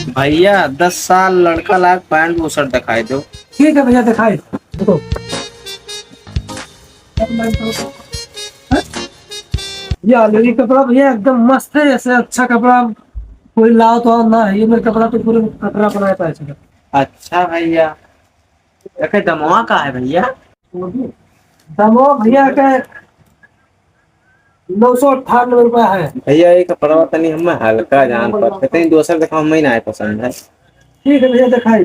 भैया 10 साल लड़का लायक पैंट वो शर्ट दिखाई दो। ठीक है भैया दिखाए देखो। ये ऑलरेडी कपड़ा भैया एकदम मस्त है। ऐसे अच्छा कपड़ा कोई लाओ तो और ना है। ये मेरा कपड़ा तो पूरे कपड़ा बनाया था ऐसे। अच्छा भैया, देखे दमवा का है भैया? दमो भैया का 998 रुपया है। भैया ये कपड़ा तनी हमें हल्का जान पर तनी दोसर देखो हमें ना पसंद है। ठीक है भैया दिखाई।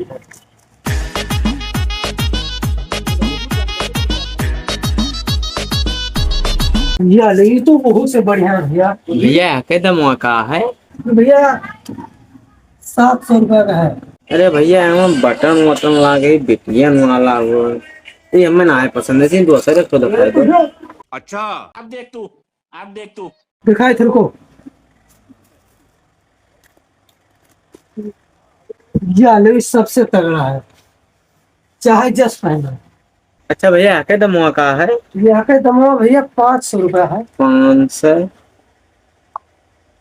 ये तो बहुत से बढ़िया है भैया। भैया के दमवा का है? भैया 700 रुपया का है। अरे भैया हम बटन वटन लागे बिटियन वाला वो ये हमें ना पसंद है, दोसर को दिखाई दो। अच्छा अब देख तू दिखाई तेरे को। ये ऑलरेडी सबसे तगड़ा है, चाहे जस पहना। अच्छा भैया के दमवा का है? यहाँ के दमवा भैया 500 रुपया है। 500।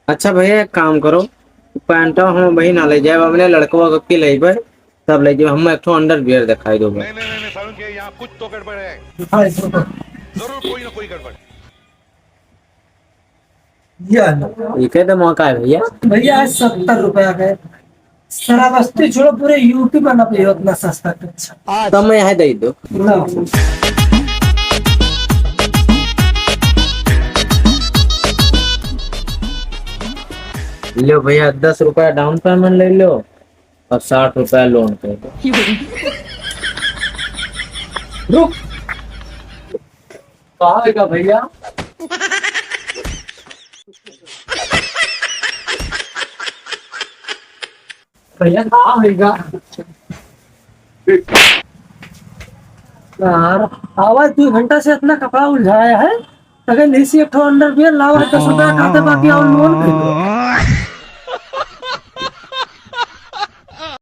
अच्छा भैया एक काम करो, पैंटा हम वही ना ले जाए, अपने लड़कवा के ले जाए तब ले जाए। हम एक ठो अंडरवियर दिखाई दो। नहीं सारुण के यहाँ कुछ तो गड़बड़ है। दिखाई तेरे को। जरूर कोई ना कोई गड़बड़। ये के दमवा का है भैया? भैया 70 रुपया का है। श्रावस्ती छोड़ो पूरे यूपी में ना पे उतना सस्ता कुछ। तब मैं यहाँ दे दो। लो भैया 10 रुपया डाउन पेमेंट ले लो और 60 रुपया लोन पे दो। रुक कहाँ है भैया? भैया कहाँ होगा यार? आवाज 2 घंटा से इतना कपड़ा उलझाया है। अगर नहीं सी एक ठो अंडरवियर लावा 10 रुपया खाते बाकी और लोन पे दो।